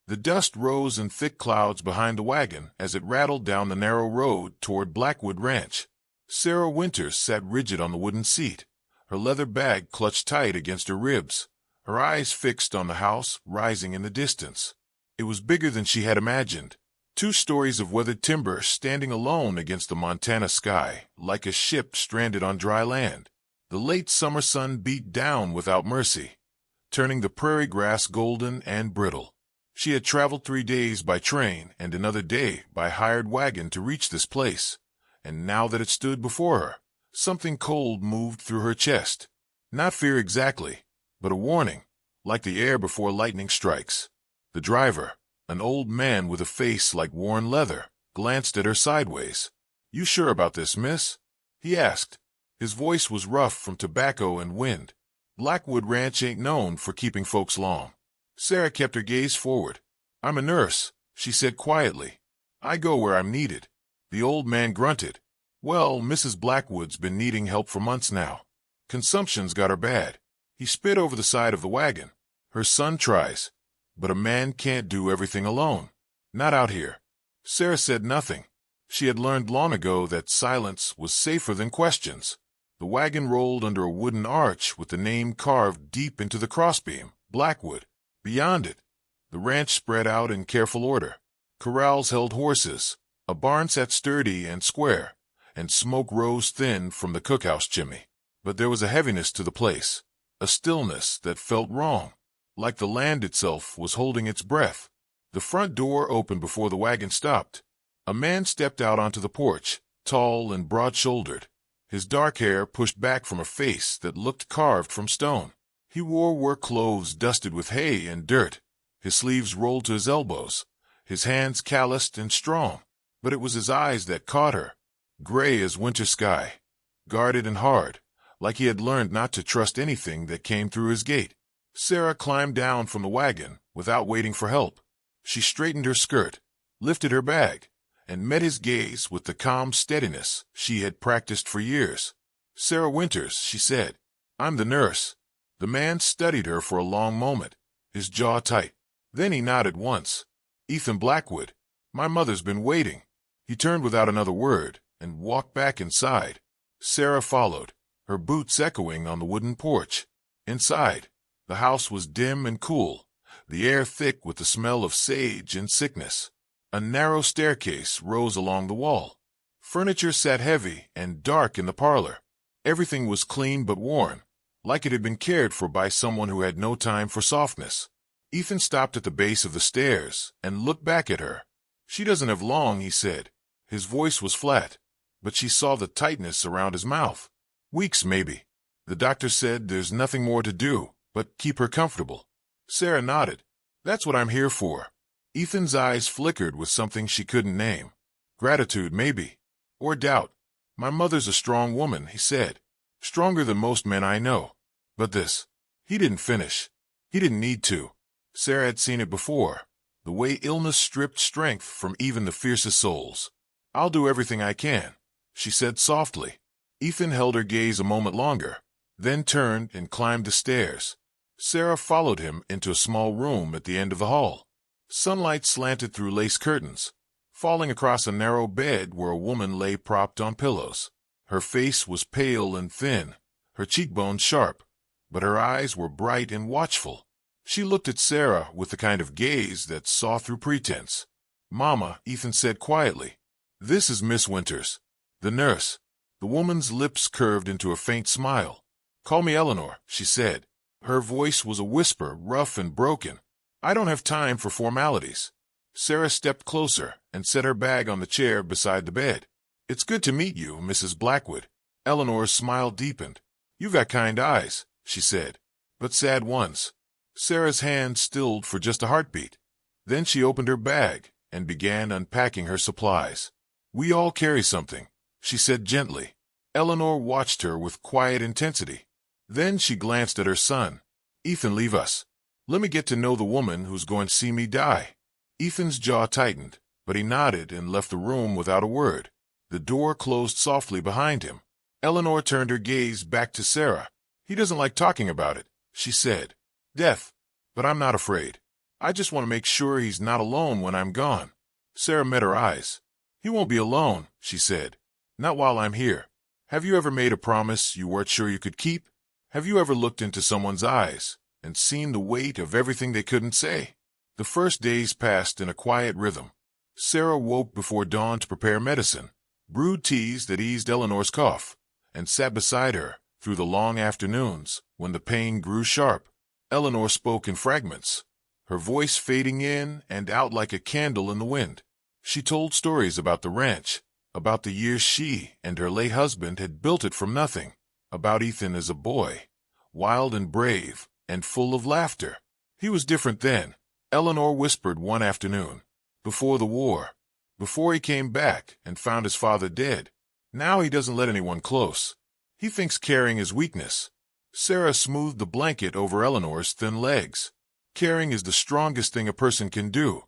The dust rose in thick clouds behind the wagon as it rattled down the narrow road toward Blackwood Ranch. Sarah Winters sat rigid on the wooden seat, her leather bag clutched tight against her ribs, her eyes fixed on the house rising in the distance. It was bigger than she had imagined. 2 stories of weathered timber standing alone against the Montana sky, like a ship stranded on dry land. The late summer sun beat down without mercy, turning the prairie grass golden and brittle. She had traveled 3 days by train and another day by hired wagon to reach this place, and now that it stood before her, something cold moved through her chest. Not fear exactly, but a warning, like the air before lightning strikes. The driver, an old man with a face like worn leather, glanced at her sideways. "You sure about this, miss?" he asked. His voice was rough from tobacco and wind. Blackwood Ranch ain't known for keeping folks long. Sarah kept her gaze forward. "I'm a nurse," she said quietly. "I go where I'm needed." The old man grunted. "Well, Mrs. Blackwood's been needing help for months now. Consumption's got her bad." He spit over the side of the wagon. "Her son tries, but a man can't do everything alone. Not out here." Sarah said nothing. She had learned long ago that silence was safer than questions. The wagon rolled under a wooden arch with the name carved deep into the crossbeam, Blackwood. Beyond it, the ranch spread out in careful order. Corrals held horses, a barn sat sturdy and square, and smoke rose thin from the cookhouse chimney. But there was a heaviness to the place, a stillness that felt wrong, like the land itself was holding its breath. The front door opened before the wagon stopped. A man stepped out onto the porch, tall and broad-shouldered, his dark hair pushed back from a face that looked carved from stone. He wore work clothes dusted with hay and dirt, his sleeves rolled to his elbows, his hands calloused and strong. But it was his eyes that caught her, gray as winter sky, guarded and hard, like he had learned not to trust anything that came through his gate. Sarah climbed down from the wagon without waiting for help. She straightened her skirt, lifted her bag, and met his gaze with the calm steadiness she had practiced for years. "Sarah Winters," she said. "I'm the nurse." The man studied her for a long moment, his jaw tight. Then he nodded once. "Ethan Blackwood. My mother's been waiting." He turned without another word and walked back inside. Sarah followed, her boots echoing on the wooden porch. Inside, the house was dim and cool, the air thick with the smell of sage and sickness. A narrow staircase rose along the wall. Furniture sat heavy and dark in the parlor. Everything was clean but worn, like it had been cared for by someone who had no time for softness. Ethan stopped at the base of the stairs and looked back at her. "She doesn't have long," he said. His voice was flat, but she saw the tightness around his mouth. "Weeks, maybe. The doctor said there's nothing more to do but keep her comfortable." Sarah nodded. "That's what I'm here for." Ethan's eyes flickered with something she couldn't name. Gratitude, maybe. Or doubt. "My mother's a strong woman," he said. "Stronger than most men I know. But this..." He didn't finish. He didn't need to. Sarah had seen it before, the way illness stripped strength from even the fiercest souls. "I'll do everything I can," she said softly. Ethan held her gaze a moment longer, then turned and climbed the stairs. Sarah followed him into a small room at the end of the hall. Sunlight slanted through lace curtains, falling across a narrow bed where a woman lay propped on pillows. Her face was pale and thin, her cheekbones sharp, but her eyes were bright and watchful. She looked at Sarah with the kind of gaze that saw through pretense. "Mama," Ethan said quietly. "This is Miss Winters, the nurse." The woman's lips curved into a faint smile. "Call me Eleanor," she said. Her voice was a whisper, rough and broken. "I don't have time for formalities." Sarah stepped closer and set her bag on the chair beside the bed. "It's good to meet you, Mrs. Blackwood." Eleanor's smile deepened. "You've got kind eyes," she said, "but sad ones." Sarah's hand stilled for just a heartbeat. Then she opened her bag and began unpacking her supplies. "We all carry something," she said gently. Eleanor watched her with quiet intensity. Then she glanced at her son. "Ethan, leave us. Let me get to know the woman who's going to see me die." Ethan's jaw tightened, but he nodded and left the room without a word. The door closed softly behind him. Eleanor turned her gaze back to Sarah. "He doesn't like talking about it," she said. "Death. But I'm not afraid. I just want to make sure he's not alone when I'm gone. Sarah met her eyes. He won't be alone, she said. Not while I'm here. Have you ever made a promise you weren't sure you could keep? Have you ever looked into someone's eyes and seen the weight of everything they couldn't say? The first days passed in a quiet rhythm. Sarah woke before dawn to prepare medicine, brewed teas that eased Eleanor's cough, and sat beside her through the long afternoons when the pain grew sharp. Eleanor spoke in fragments, her voice fading in and out like a candle in the wind. She told stories about the ranch, about the years she and her late husband had built it from nothing, about Ethan as a boy, wild and brave and full of laughter. He was different then, Eleanor whispered one afternoon, before the war, before he came back and found his father dead. Now he doesn't let anyone close. He thinks caring is weakness. Sarah smoothed the blanket over Eleanor's thin legs. Caring is the strongest thing a person can do,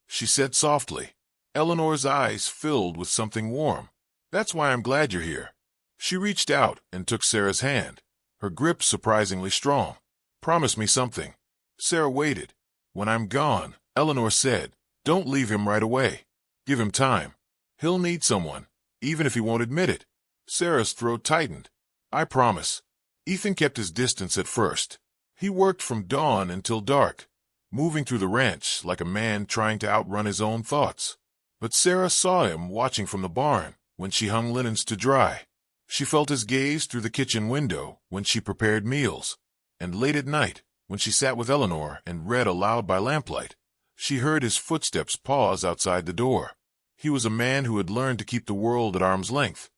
she said softly. Eleanor's eyes filled with something warm. That's why I'm glad you're here. She reached out and took Sarah's hand, her grip surprisingly strong. Promise me something. Sarah waited. When I'm gone, Eleanor said, don't leave him right away. Give him time. He'll need someone, even if he won't admit it. Sarah's throat tightened. I promise. Ethan kept his distance at first. He worked from dawn until dark, moving through the ranch like a man trying to outrun his own thoughts. But Sarah saw him watching from the barn when she hung linens to dry. She felt his gaze through the kitchen window when she prepared meals. And late at night, when she sat with Eleanor and read aloud by lamplight, she heard his footsteps pause outside the door. He was a man who had learned to keep the world at arm's length,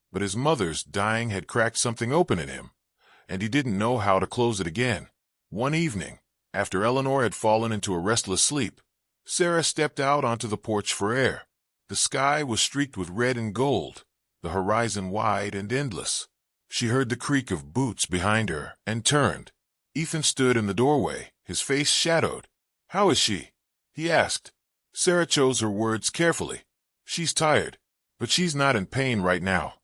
but his mother's dying had cracked something open in him, and he didn't know how to close it again. One evening, after Eleanor had fallen into a restless sleep, Sarah stepped out onto the porch for air. The sky was streaked with red and gold, the horizon wide and endless. She heard the creak of boots behind her and turned. Ethan stood in the doorway, his face shadowed. How is she? He asked. Sarah chose her words carefully. She's tired, but she's not in pain right now.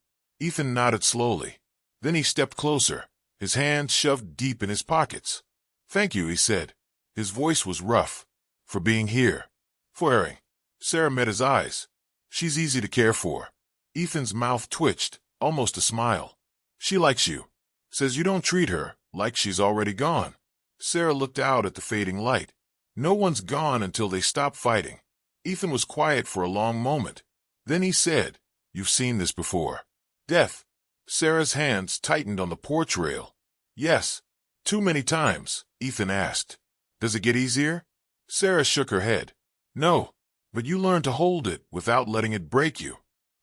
Ethan nodded slowly. Then he stepped closer, his hands shoved deep in his pockets. Thank you, he said. His voice was rough. For being here. For caring. Sarah met his eyes. She's easy to care for. Ethan's mouth twitched, almost a smile. She likes you. Says you don't treat her like she's already gone. Sarah looked out at the fading light. No one's gone until they stop fighting. Ethan was quiet for a long moment. Then he said, You've seen this before. Death. Sarah's hands tightened on the porch rail. Yes. Too many times, Ethan asked. Does it get easier? Sarah shook her head. No, but you learn to hold it without letting it break you.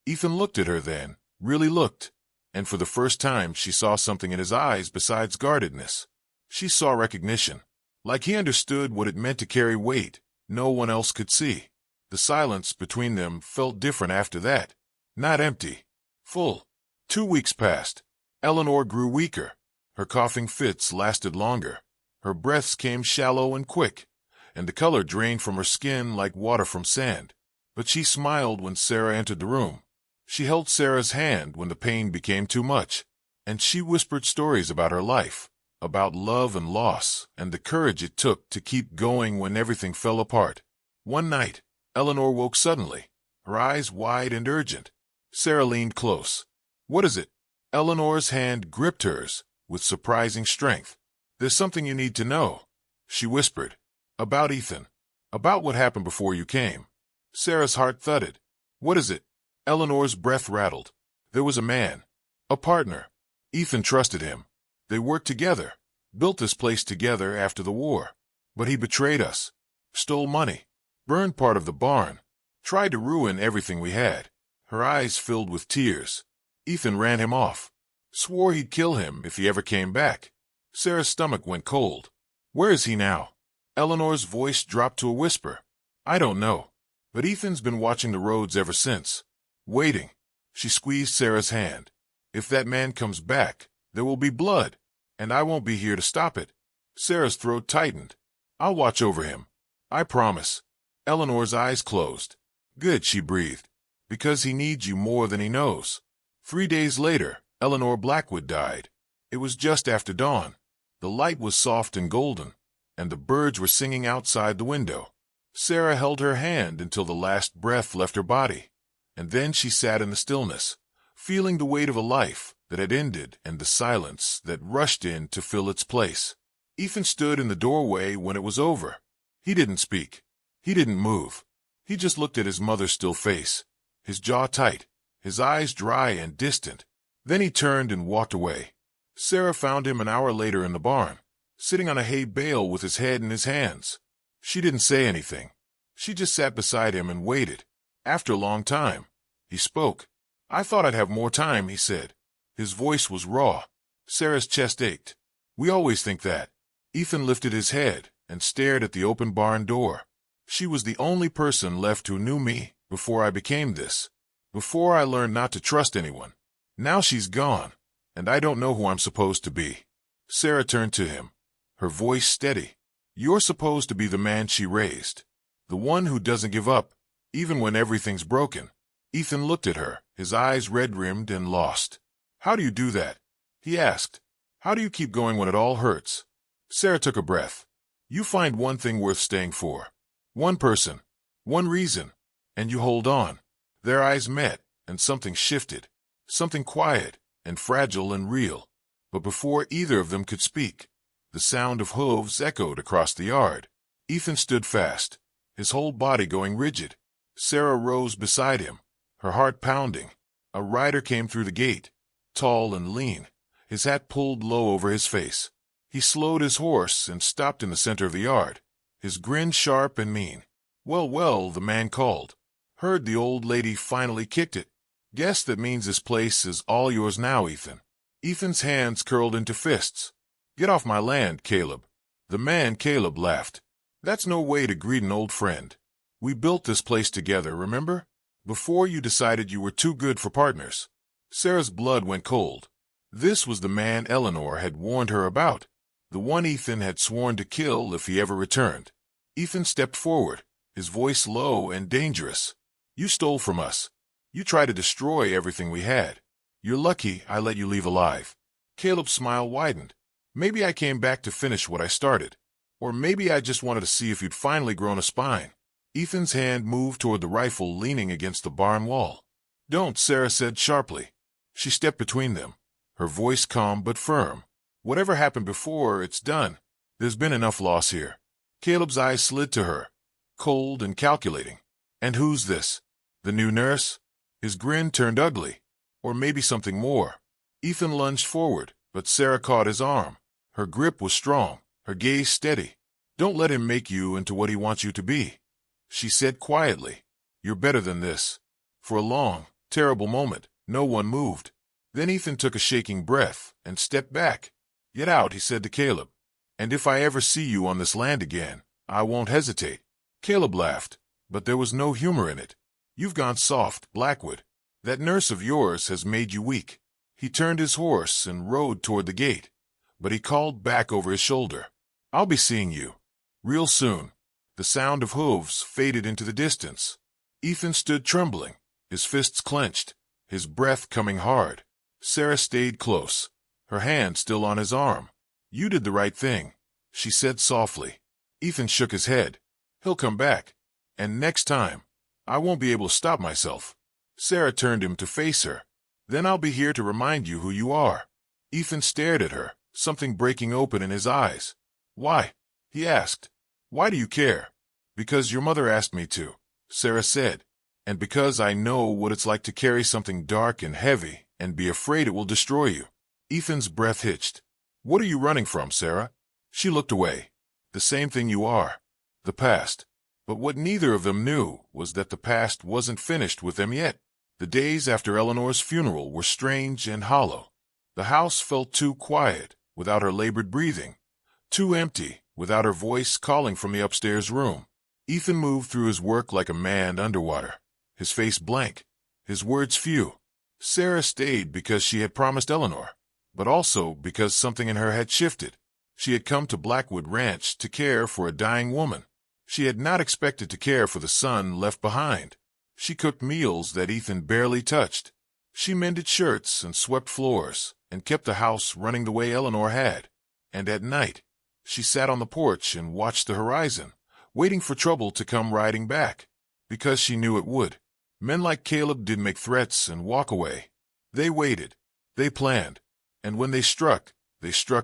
Ethan looked at her then, really looked, and for the first time she saw something in his eyes besides guardedness. She saw recognition, like he understood what it meant to carry weight no one else could see. The silence between them felt different after that. Not empty. Full. 2 weeks passed. Eleanor grew weaker. Her coughing fits lasted longer. Her breaths came shallow and quick, and the color drained from her skin like water from sand. But she smiled when Sarah entered the room. She held Sarah's hand when the pain became too much, and she whispered stories about her life, about love and loss, and the courage it took to keep going when everything fell apart. One night, Eleanor woke suddenly, her eyes wide and urgent. Sarah leaned close. What is it? Eleanor's hand gripped hers with surprising strength. There's something you need to know, she whispered. About Ethan. About what happened before you came. Sarah's heart thudded. What is it? Eleanor's breath rattled. There was a man. A partner. Ethan trusted him. They worked together. Built this place together after the war. But he betrayed us. Stole money. Burned part of the barn. Tried to ruin everything we had. Her eyes filled with tears. Ethan ran him off. Swore he'd kill him if he ever came back. Sarah's stomach went cold. Where is he now? Eleanor's voice dropped to a whisper. I don't know. But Ethan's been watching the roads ever since. Waiting. She squeezed Sarah's hand. If that man comes back, there will be blood, and I won't be here to stop it. Sarah's throat tightened. I'll watch over him. I promise. Eleanor's eyes closed. Good, she breathed. Because he needs you more than he knows. 3 days later, Eleanor Blackwood died. It was just after dawn. The light was soft and golden, and the birds were singing outside the window. Sarah held her hand until the last breath left her body, and then she sat in the stillness, feeling the weight of a life that had ended and the silence that rushed in to fill its place. Ethan stood in the doorway when it was over. He didn't speak. He didn't move. He just looked at his mother's still face, his jaw tight, his eyes dry and distant. Then he turned and walked away. Sarah found him an hour later in the barn, sitting on a hay bale with his head in his hands. She didn't say anything. She just sat beside him and waited. After a long time, he spoke. "I thought I'd have more time," he said. His voice was raw. Sarah's chest ached. "We always think that." Ethan lifted his head and stared at the open barn door. "She was the only person left who knew me before I became this, before I learned not to trust anyone. Now she's gone, and I don't know who I'm supposed to be." Sarah turned to him, her voice steady. "You're supposed to be the man she raised, the one who doesn't give up, even when everything's broken." Ethan looked at her, his eyes red-rimmed and lost. "How do you do that?" he asked. "How do you keep going when it all hurts?" Sarah took a breath. "You find one thing worth staying for, one person, one reason, and you hold on." Their eyes met, and something shifted, something quiet and fragile and real. But before either of them could speak, the sound of hooves echoed across the yard. Ethan stood fast, his whole body going rigid. Sarah rose beside him, her heart pounding. A rider came through the gate, tall and lean, his hat pulled low over his face. He slowed his horse and stopped in the center of the yard, his grin sharp and mean. "Well, well," the man called. "Heard the old lady finally kicked it. Guess that means this place is all yours now, Ethan." Ethan's hands curled into fists. "Get off my land, Caleb." The man, Caleb, laughed. "That's no way to greet an old friend. We built this place together, remember? Before you decided you were too good for partners." Sarah's blood went cold. This was the man Eleanor had warned her about, the one Ethan had sworn to kill if he ever returned. Ethan stepped forward, his voice low and dangerous. "You stole from us. You tried to destroy everything we had. You're lucky I let you leave alive." Caleb's smile widened. "Maybe I came back to finish what I started. Or maybe I just wanted to see if you'd finally grown a spine." Ethan's hand moved toward the rifle leaning against the barn wall. "Don't," Sarah said sharply. She stepped between them, her voice calm but firm. "Whatever happened before, it's done. There's been enough loss here." Caleb's eyes slid to her, cold and calculating. "And who's this? The new nurse?" His grin turned ugly. "Or maybe something more." Ethan lunged forward, but Sarah caught his arm. Her grip was strong, her gaze steady. "Don't let him make you into what he wants you to be," she said quietly. "You're better than this." For a long, terrible moment, no one moved. Then Ethan took a shaking breath and stepped back. "Get out," he said to Caleb. "And if I ever see you on this land again, I won't hesitate." Caleb laughed, but there was no humor in it. "You've gone soft, Blackwood. That nurse of yours has made you weak." He turned his horse and rode toward the gate, but he called back over his shoulder, "I'll be seeing you real soon." The sound of hooves faded into the distance. Ethan stood trembling, his fists clenched, his breath coming hard. Sarah stayed close, her hand still on his arm. "You did the right thing," she said softly. Ethan shook his head. "He'll come back. And next time, I won't be able to stop myself." Sarah turned him to face her. "Then I'll be here to remind you who you are." Ethan stared at her, something breaking open in his eyes. "Why?" he asked. "Why do you care?" "Because your mother asked me to," Sarah said. "And because I know what it's like to carry something dark and heavy and be afraid it will destroy you." Ethan's breath hitched. "What are you running from, Sarah?" She looked away. "The same thing you are. The past." But what neither of them knew was that the past wasn't finished with them yet. The days after Eleanor's funeral were strange and hollow. The house felt too quiet without her labored breathing, too empty without her voice calling from the upstairs room. Ethan moved through his work like a man underwater, his face blank, his words few. Sarah stayed because she had promised Eleanor, but also because something in her had shifted. She had come to Blackwood Ranch to care for a dying woman. She had not expected to care for the son left behind. She cooked meals that Ethan barely touched. She mended shirts and swept floors and kept the house running the way Eleanor had. And at night, She sat on the porch and watched the horizon, waiting for trouble to come riding back, because she knew it would. Men like Caleb didn't make threats and walk away. They waited. They planned. And when they struck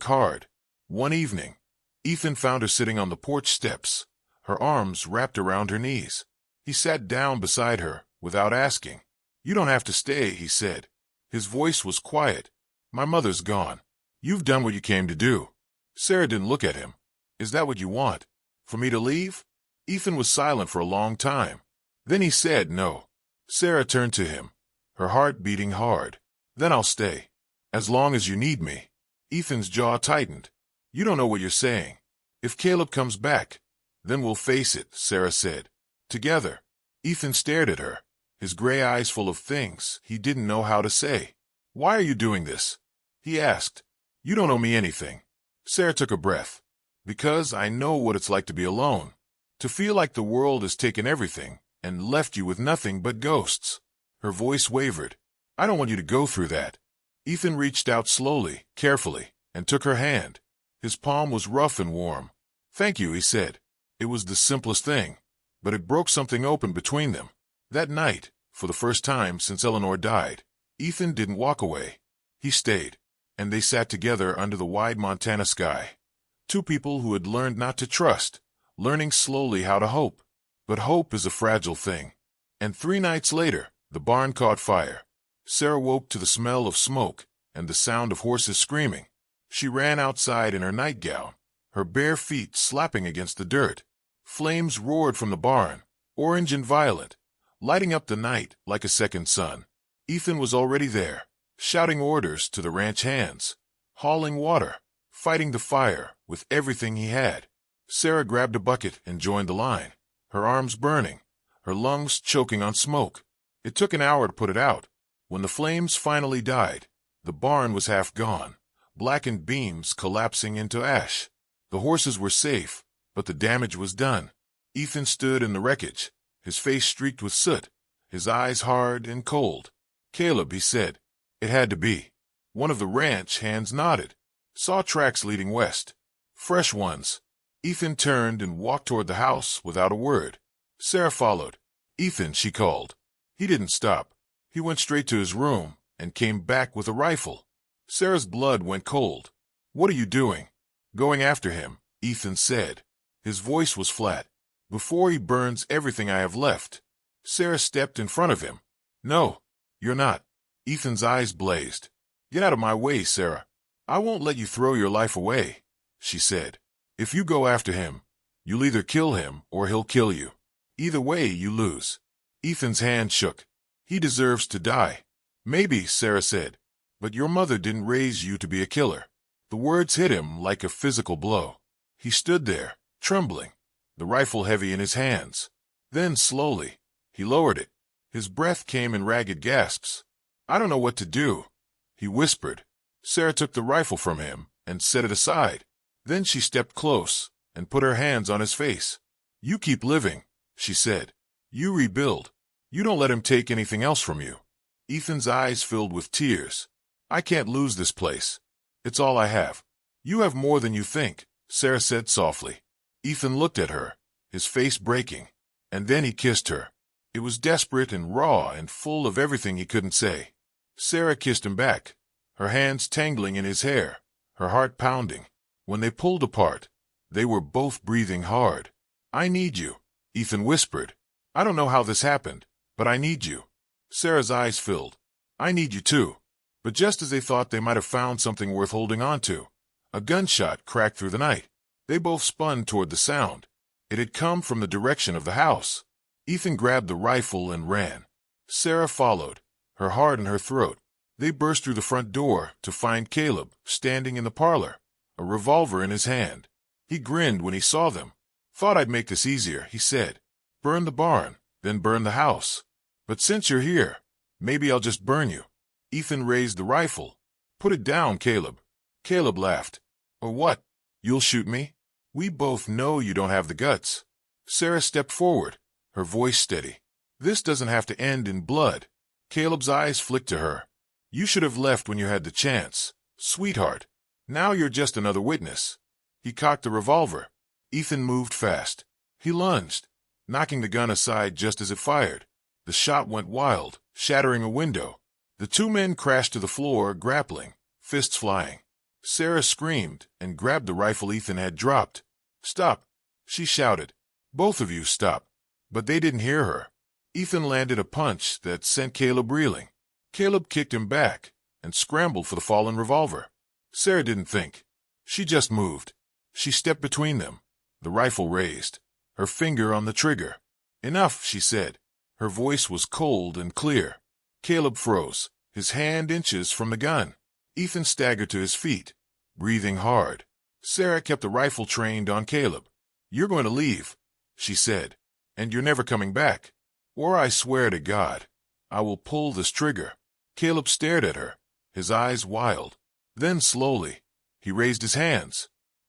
hard. One evening, Ethan found her sitting on the porch steps, her arms wrapped around her knees. He sat down beside her without asking. "You don't have to stay," he said. His voice was quiet. "My mother's gone. You've done what you came to do." Sarah didn't look at him. "Is that what you want? For me to leave?" Ethan was silent for a long time. Then he said no. Sarah turned to him, her heart beating hard. "Then I'll stay. As long as you need me." Ethan's jaw tightened. "You don't know what you're saying. If Caleb comes back, then we'll face it," Sarah said. "Together." Ethan stared at her, his gray eyes full of things he didn't know how to say. "Why are you doing this?" he asked. "You don't owe me anything." Sarah took a breath. "Because I know what it's like to be alone. To feel like the world has taken everything and left you with nothing but ghosts." Her voice wavered. "I don't want you to go through that." Ethan reached out slowly, carefully, and took her hand. His palm was rough and warm. "Thank you," he said. It was the simplest thing, but it broke something open between them. That night, for the first time since Eleanor died, Ethan didn't walk away. He stayed, and they sat together under the wide Montana sky. Two people who had learned not to trust, learning slowly how to hope. But hope is a fragile thing. And 3 nights later, the barn caught fire. Sarah woke to the smell of smoke and the sound of horses screaming. She ran outside in her nightgown, her bare feet slapping against the dirt. Flames roared from the barn, orange and violet, lighting up the night like a second sun. Ethan was already there, shouting orders to the ranch hands, hauling water, fighting the fire with everything he had. Sarah grabbed a bucket and joined the line, her arms burning, her lungs choking on smoke. It took an hour to put it out. When the flames finally died, the barn was half gone, blackened beams collapsing into ash. The horses were safe, but the damage was done. Ethan stood in the wreckage, his face streaked with soot, his eyes hard and cold. "Caleb," he said. "It had to be." One of the ranch hands nodded. "Saw tracks leading west. Fresh ones." Ethan turned and walked toward the house without a word. Sarah followed. "Ethan," she called. He didn't stop. He went straight to his room and came back with a rifle. Sarah's blood went cold. "What are you doing?" "Going after him," Ethan said. His voice was flat. "Before he burns everything I have left." Sarah stepped in front of him. "No, you're not." Ethan's eyes blazed. "Get out of my way, Sarah. I won't let you throw your life away," she said. "If you go after him, you'll either kill him or he'll kill you. Either way, you lose." Ethan's hand shook. "He deserves to die." "Maybe," Sarah said, "but your mother didn't raise you to be a killer." The words hit him like a physical blow. He stood there, trembling, the rifle heavy in his hands. Then, slowly, he lowered it. His breath came in ragged gasps. "I don't know what to do," he whispered. Sarah took the rifle from him and set it aside. Then she stepped close and put her hands on his face. "You keep living," she said. "You rebuild. You don't let him take anything else from you." Ethan's eyes filled with tears. "I can't lose this place. It's all I have." "You have more than you think," Sarah said softly. Ethan looked at her, his face breaking, and then he kissed her. It was desperate and raw and full of everything he couldn't say. Sarah kissed him back, her hands tangling in his hair, her heart pounding. When they pulled apart, they were both breathing hard. "I need you," Ethan whispered. "I don't know how this happened, but I need you." Sarah's eyes filled. "I need you too." But just as they thought they might have found something worth holding on to, a gunshot cracked through the night. They both spun toward the sound. It had come from the direction of the house. Ethan grabbed the rifle and ran. Sarah followed, her heart in her throat. They burst through the front door to find Caleb standing in the parlor, a revolver in his hand. He grinned when he saw them. "Thought I'd make this easier," he said. "Burn the barn, then burn the house. But since you're here, maybe I'll just burn you." Ethan raised the rifle. "Put it down, Caleb." Caleb laughed. "Or what? You'll shoot me? We both know you don't have the guts." Sarah stepped forward, her voice steady. "This doesn't have to end in blood." Caleb's eyes flicked to her. "You should have left when you had the chance, sweetheart. Now you're just another witness." He cocked the revolver. Ethan moved fast. He lunged, knocking the gun aside just as it fired. The shot went wild, shattering a window. The two men crashed to the floor, grappling, fists flying. Sarah screamed and grabbed the rifle Ethan had dropped. "Stop!" she shouted. "Both of you stop." But they didn't hear her. Ethan landed a punch that sent Caleb reeling. Caleb kicked him back and scrambled for the fallen revolver. Sarah didn't think. She just moved. She stepped between them, the rifle raised, her finger on the trigger. "Enough," she said. Her voice was cold and clear. Caleb froze, his hand inches from the gun. Ethan staggered to his feet, breathing hard. Sarah kept the rifle trained on Caleb. "You're going to leave," she said, "and you're never coming back. Or I swear to God, I will pull this trigger." Caleb stared at her, his eyes wild. Then slowly, he raised his hands.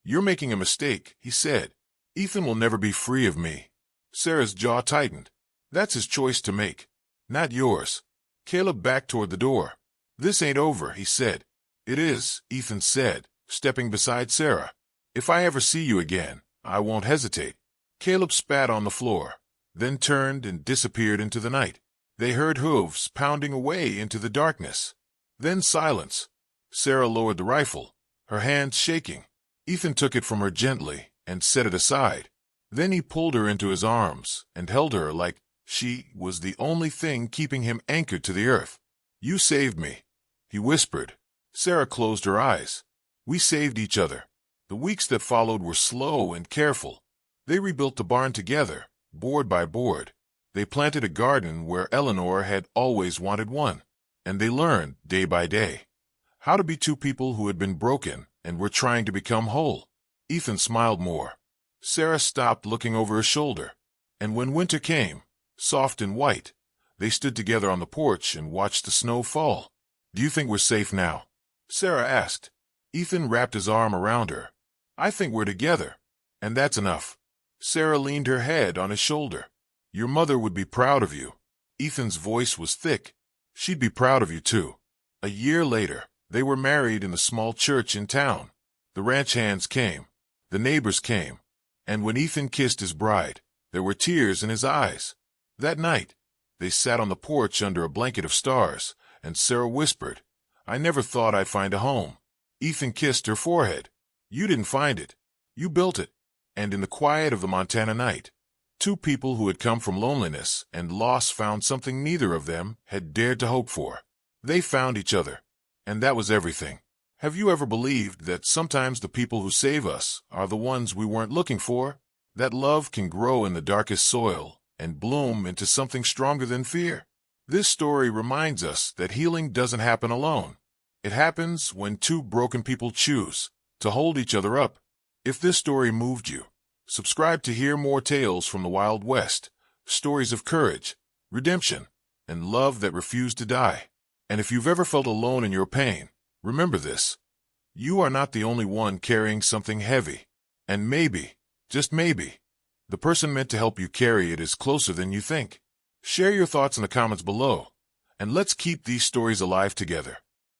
"You're making a mistake," he said. "Ethan will never be free of me." Sarah's jaw tightened. "That's his choice to make, not yours." Caleb backed toward the door. "This ain't over," he said. "It is," Ethan said, stepping beside Sarah. "If I ever see you again, I won't hesitate." Caleb spat on the floor, then turned and disappeared into the night. They heard hooves pounding away into the darkness. Then silence. Sarah lowered the rifle, her hands shaking. Ethan took it from her gently and set it aside. Then he pulled her into his arms and held her like she was the only thing keeping him anchored to the earth. "You saved me," he whispered. Sarah closed her eyes. "We saved each other." The weeks that followed were slow and careful. They rebuilt the barn together, board by board. They planted a garden where Eleanor had always wanted one. And they learned, day by day, how to be two people who had been broken and were trying to become whole. Ethan smiled more. Sarah stopped looking over her shoulder. And when winter came, soft and white, they stood together on the porch and watched the snow fall. "Do you think we're safe now?" Sarah asked. Ethan wrapped his arm around her. "I think we're together, and that's enough." Sarah leaned her head on his shoulder. "Your mother would be proud of you." Ethan's voice was thick. "She'd be proud of you, too." A year later, they were married in a small church in town. The ranch hands came. The neighbors came. And when Ethan kissed his bride, there were tears in his eyes. That night, they sat on the porch under a blanket of stars, and Sarah whispered, "I never thought I'd find a home." Ethan kissed her forehead. "You didn't find it. You built it." And in the quiet of the Montana night, two people who had come from loneliness and loss found something neither of them had dared to hope for. They found each other, and that was everything. Have you ever believed that sometimes the people who save us are the ones we weren't looking for? That love can grow in the darkest soil and bloom into something stronger than fear? This story reminds us that healing doesn't happen alone. It happens when two broken people choose to hold each other up. If this story moved you, subscribe to hear more tales from the Wild West, stories of courage, redemption, and love that refused to die. And if you've ever felt alone in your pain, remember this: you are not the only one carrying something heavy. And maybe, just maybe, the person meant to help you carry it is closer than you think. Share your thoughts in the comments below, and let's keep these stories alive together.